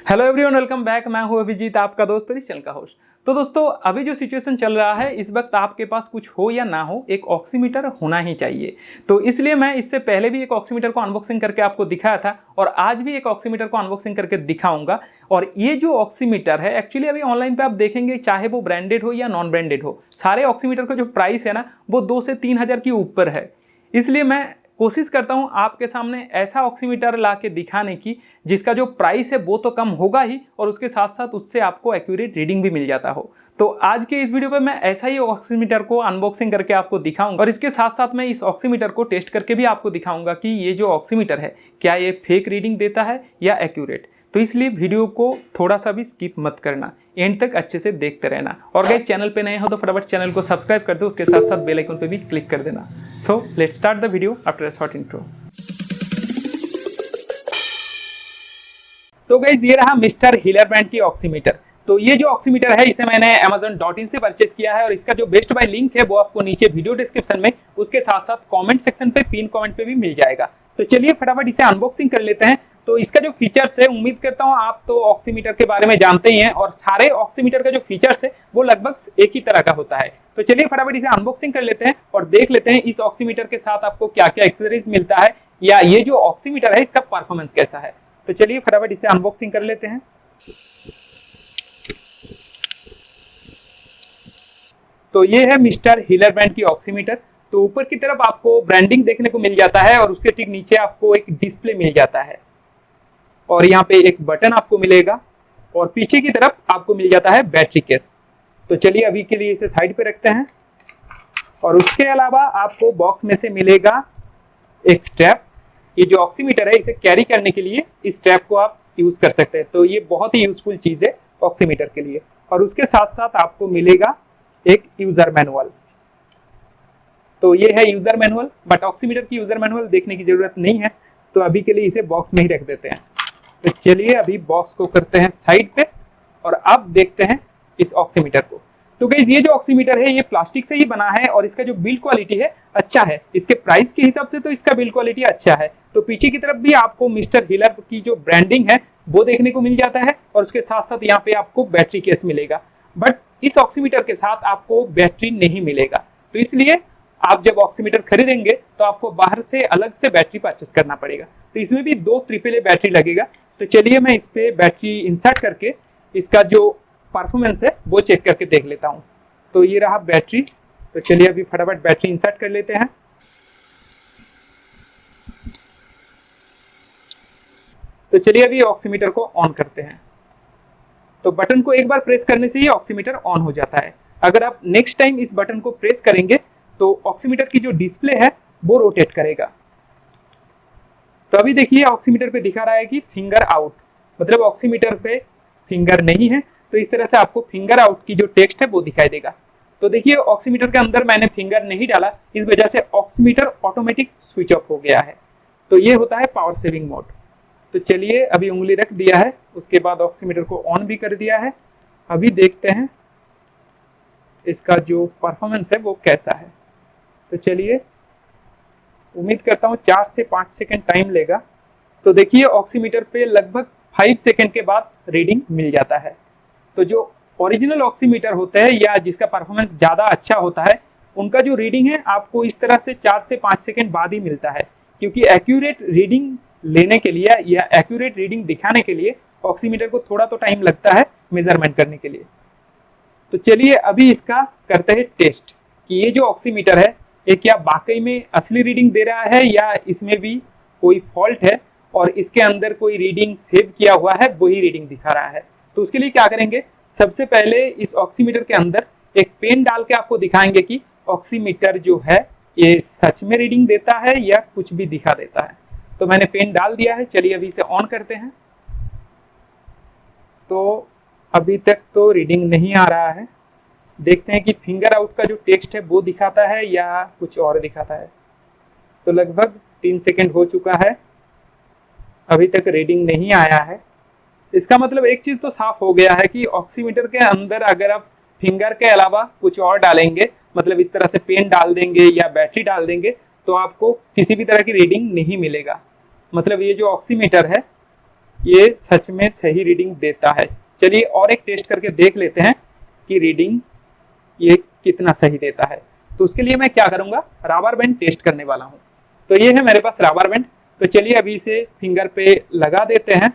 Hello everyone, welcome back. मैं हूं अभिजीत, आपका दोस्त और इस चैनल का होस्ट। तो दोस्तों, अभी जो सिचुएशन चल रहा है, इस वक्त आपके पास कुछ हो या ना हो, एक ऑक्सीमीटर होना ही चाहिए। तो इसलिए मैं इससे पहले भी एक ऑक्सीमीटर को अनबॉक्सिंग करके आपको दिखाया था और आज भी एक ऑक्सीमीटर को अनबॉक्सिंग करके दिखाऊंगा। और ये जो ऑक्सीमीटर है, एक्चुअली अभी ऑनलाइन पे आप देखेंगे, चाहे वो ब्रांडेड हो या नॉन ब्रांडेड हो, सारे ऑक्सीमीटर का जो प्राइस है ना, वो 2 से 3 हज़ार के ऊपर है। इसलिए मैं कोशिश करता हूं आपके सामने ऐसा ऑक्सीमीटर ला के दिखाने की जिसका जो प्राइस है वो तो कम होगा ही, और उसके साथ साथ उससे आपको एक्यूरेट रीडिंग भी मिल जाता हो। तो आज के इस वीडियो पे मैं ऐसा ही ऑक्सीमीटर को अनबॉक्सिंग करके आपको दिखाऊंगा और इसके साथ साथ मैं इस ऑक्सीमीटर को टेस्ट करके भी आपको दिखाऊंगा कि ये जो ऑक्सीमीटर है, क्या ये फेक रीडिंग देता है या एक्यूरेट। तो इसलिए वीडियो को थोड़ा सा भी स्किप मत करना, एंड तक अच्छे से देखते रहना। और गाइस, चैनल पे नए हो तो फटाफट चैनल को सब्सक्राइब कर दो, उसके साथ साथ बेल आइकन पे भी क्लिक कर देना। So let's start the video after a short intro. तो गाइस, ये रहा मिस्टर हिलर ब्रांड की ऑक्सीमीटर। तो ये जो ऑक्सीमीटर है, इसे मैंने amazon.in से परचेस किया है और इसका जो बेस्ट बाय लिंक है वो आपको नीचे वीडियो डिस्क्रिप्शन में, उसके साथ साथ कमेंट सेक्शन पे पिन कमेंट पे भी मिल जाएगा। तो चलिए फटाफट इसे अनबॉक्सिंग कर लेते हैं। तो इसका जो फीचर्स है, उम्मीद करता हूँ आप तो ऑक्सीमीटर के बारे में जानते ही हैं और सारे ऑक्सीमीटर का जो फीचर्स है वो लगभग एक ही तरह का होता है। तो चलिए फटाफट इसे अनबॉक्सिंग कर लेते हैं और देख लेते हैं इस ऑक्सीमीटर के साथ आपको क्या क्या एक्सेसरीज मिलता है या ये जो ऑक्सीमीटर है इसका परफॉर्मेंस कैसा है। तो चलिए फटाफट इसे अनबॉक्सिंग कर लेते हैं। तो ये है मिस्टर हिलर ब्रांड की ऑक्सीमीटर। तो ऊपर की तरफ आपको ब्रांडिंग देखने को मिल जाता है और उसके ठीक नीचे आपको एक डिस्प्ले मिल जाता है और यहाँ पे एक बटन आपको मिलेगा और पीछे की तरफ आपको मिल जाता है बैटरी केस। तो चलिए अभी के लिए इसे साइड पे रखते हैं। और उसके अलावा आपको बॉक्स में से मिलेगा एक स्ट्रैप। ये जो ऑक्सीमीटर है, इसे कैरी करने के लिए इस स्ट्रैप को आप यूज कर सकते हैं। तो ये बहुत ही यूजफुल चीज है ऑक्सीमीटर के लिए। और उसके साथ साथ आपको मिलेगा एक यूजर मैनुअल। तो ये है यूजर मैनुअल, बट ऑक्सीमीटर की यूजर मैनुअल देखने की जरूरत नहीं है, तो अभी के लिए इसे बॉक्स में ही रख देते हैं। तो चलिए अभी बॉक्स को करते हैं साइड पे और अब देखते हैं इस ऑक्सीमीटर को। तो गाइस, ये जो ऑक्सीमीटर है ये प्लास्टिक से ही बना है और इसका जो बिल्ड क्वालिटी है अच्छा है। इसके प्राइस के हिसाब से तो इसका बिल्ड क्वालिटी अच्छा है। तो पीछे की तरफ भी आपको मिस्टर हिलर की जो ब्रांडिंग है वो देखने को मिल जाता है और उसके साथ साथ यहाँ पे आपको बैटरी केस मिलेगा। बट इस ऑक्सीमीटर के साथ आपको बैटरी नहीं मिलेगा, तो इसलिए आप जब ऑक्सीमीटर खरीदेंगे तो आपको बाहर से अलग से बैटरी परचेस करना पड़ेगा। तो इसमें भी 2 AAA बैटरी लगेगा। तो चलिए मैं इस पे बैटरी इंसर्ट करके इसका जो परफॉर्मेंस है वो चेक करके देख लेता हूँ। तो ये रहा बैटरी। तो चलिए अभी फटाफट बैटरी इंसर्ट कर लेते हैं। तो चलिए अभी ऑक्सीमीटर को ऑन करते हैं। तो बटन को एक बार प्रेस करने से ही ऑक्सीमीटर ऑन हो जाता है। अगर आप नेक्स्ट टाइम इस बटन को प्रेस करेंगे तो ऑक्सीमीटर की जो डिस्प्ले है वो रोटेट करेगा। तो अभी देखिए ऑक्सीमीटर पे दिखा रहा है कि फिंगर आउट, मतलब ऑक्सीमीटर पे फिंगर नहीं है। तो इस तरह से आपको फिंगर आउट की जो टेक्स्ट है वो दिखाई देगा। तो देखिए ऑक्सीमीटर के अंदर मैंने फिंगर नहीं डाला, इस वजह से ऑक्सीमीटर ऑटोमेटिक स्विच ऑफ हो गया है। तो ये होता है पावर सेविंग मोड। तो चलिए अभी उंगली रख दिया है, उसके बाद ऑक्सीमीटर को ऑन भी कर दिया है। अभी देखते हैं इसका जो परफॉर्मेंस है वो कैसा है। तो चलिए, उम्मीद करता हूँ 4 से 5 सेकंड टाइम लेगा। तो देखिए ऑक्सीमीटर पे लगभग 5 सेकंड के बाद रीडिंग मिल जाता है। तो जो ओरिजिनल ऑक्सीमीटर होता है या जिसका परफॉर्मेंस ज़्यादा अच्छा होता है, उनका जो रीडिंग है आपको इस तरह से 4 से 5 सेकंड बाद ही मिलता है, क्योंकि एक्यूरेट रीडिंग लेने के लिए या एक्यूरेट रीडिंग दिखाने के लिए ऑक्सीमीटर को थोड़ा तो टाइम लगता है मेजरमेंट करने के लिए। तो चलिए अभी इसका करते हैं टेस्ट कि ये जो ऑक्सीमीटर है ये क्या वाकई में असली रीडिंग दे रहा है या इसमें भी कोई फॉल्ट है और इसके अंदर कोई रीडिंग सेव किया हुआ है वही रीडिंग दिखा रहा है। तो उसके लिए क्या करेंगे, सबसे पहले इस ऑक्सीमीटर के अंदर एक पेन डाल के आपको दिखाएंगे कि ऑक्सीमीटर जो है ये सच में रीडिंग देता है या कुछ भी दिखा देता है। तो मैंने पेन डाल दिया है। चलिए अभी इसे ऑन करते हैं। तो अभी तक तो रीडिंग नहीं आ रहा है। देखते हैं कि फिंगर आउट का जो टेक्स्ट है वो दिखाता है या कुछ और दिखाता है। तो लगभग 3 सेकंड हो चुका है, अभी तक रीडिंग नहीं आया है। इसका मतलब एक चीज तो साफ हो गया है कि ऑक्सीमीटर के अंदर अगर आप फिंगर के अलावा कुछ और डालेंगे, मतलब इस तरह से पेन डाल देंगे या बैटरी डाल देंगे, तो आपको किसी भी तरह की रीडिंग नहीं मिलेगा। मतलब ये जो ऑक्सीमीटर है ये सच में सही रीडिंग देता है। चलिए और एक टेस्ट करके देख लेते हैं कि रीडिंग ये कितना सही देता है। तो उसके लिए मैं क्या करूंगा, रबर बैंड टेस्ट करने वाला हूं। तो ये है मेरे पास रबर बैंड। तो चलिए अभी इसे फिंगर पे लगा देते हैं।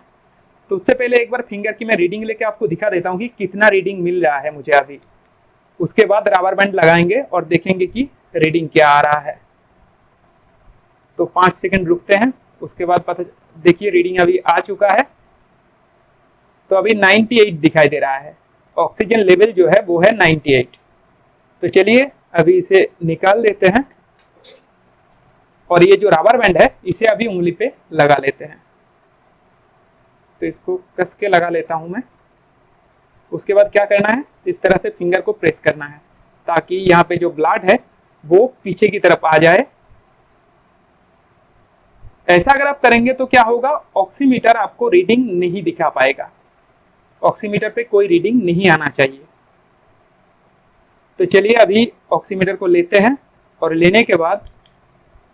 तो उससे पहले एक बार फिंगर की मैं रीडिंग लेके आपको दिखा देता हूं कि कितना रीडिंग मिल रहा है मुझे अभी। उसके बाद रबर बैंड लगाएंगे और देखेंगे कि रीडिंग क्या आ रहा है। तो 5 सेकंड रुकते हैं, उसके बाद पता, देखिए रीडिंग अभी आ चुका है। तो अभी 98 दिखाई दे रहा है, ऑक्सीजन लेवल जो है वो है 98। तो चलिए अभी इसे निकाल देते हैं और ये जो रबर बैंड है इसे अभी उंगली पे लगा लेते हैं। तो इसको कस के लगा लेता हूं मैं। उसके बाद क्या करना है, इस तरह से फिंगर को प्रेस करना है ताकि यहाँ पे जो ब्लड है वो पीछे की तरफ आ जाए। ऐसा अगर आप करेंगे तो क्या होगा, ऑक्सीमीटर आपको रीडिंग नहीं दिखा पाएगा, ऑक्सीमीटर पे कोई रीडिंग नहीं आना चाहिए। तो चलिए अभी ऑक्सीमीटर को लेते हैं और लेने के बाद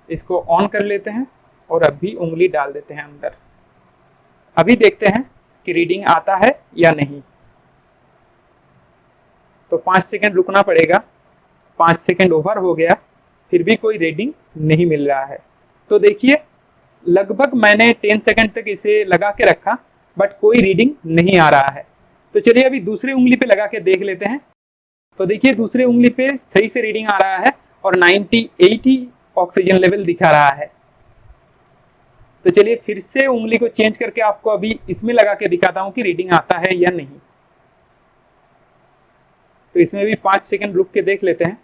इसको ऑन कर लेते हैं और अभी उंगली डाल देते हैं अंदर। अभी देखते हैं कि रीडिंग आता है या नहीं। तो 5 सेकंड रुकना पड़ेगा। 5 सेकंड ओवर हो गया, फिर भी कोई रीडिंग नहीं मिल रहा है। तो देखिए लगभग मैंने 10 सेकंड तक इसे लगा के रखा बट कोई रीडिंग नहीं आ रहा है। तो चलिए अभी दूसरी उंगली पे लगा के देख लेते हैं। तो देखिए दूसरी उंगली पे सही से रीडिंग आ रहा है और 98 ही ऑक्सीजन लेवल दिखा रहा है। तो चलिए फिर से उंगली को चेंज करके आपको अभी इसमें लगा के दिखाता हूं कि रीडिंग आता है या नहीं। तो इसमें भी 5 सेकंड रुक के देख लेते हैं।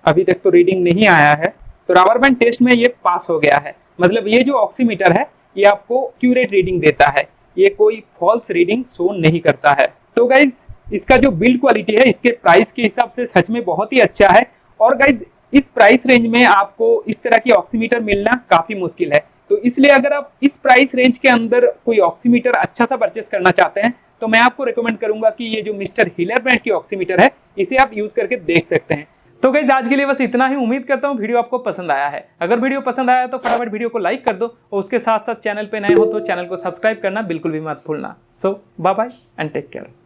अभी तक तो रीडिंग नहीं आया है। तो रबर बैंड टेस्ट में ये पास हो गया है, मतलब ये जो ऑक्सीमीटर है ये आपको एक्यूरेट रीडिंग देता है, ये कोई फॉल्स रीडिंग शो नहीं करता है। तो गाइज इसका जो बिल्ड क्वालिटी है इसके प्राइस के हिसाब से सच में बहुत ही अच्छा है। और गाइज इस प्राइस रेंज में आपको इस तरह की ऑक्सीमीटर मिलना काफी मुश्किल है। तो इसलिए अगर आप इस प्राइस रेंज के अंदर कोई ऑक्सीमीटर अच्छा सा परचेस करना चाहते हैं तो मैं आपको रिकमेंड करूंगा कि ये जो मिस्टर हिलर ब्रांड की ऑक्सीमीटर है इसे आप यूज करके देख सकते हैं। तो गाइस आज के लिए बस इतना ही। उम्मीद करता हूँ वीडियो आपको पसंद आया है। अगर वीडियो पसंद आया तो फटाफट वीडियो को लाइक कर दो और उसके साथ साथ चैनल पे नए हो तो चैनल को सब्सक्राइब करना बिल्कुल भी मत भूलना। So bye bye and take care.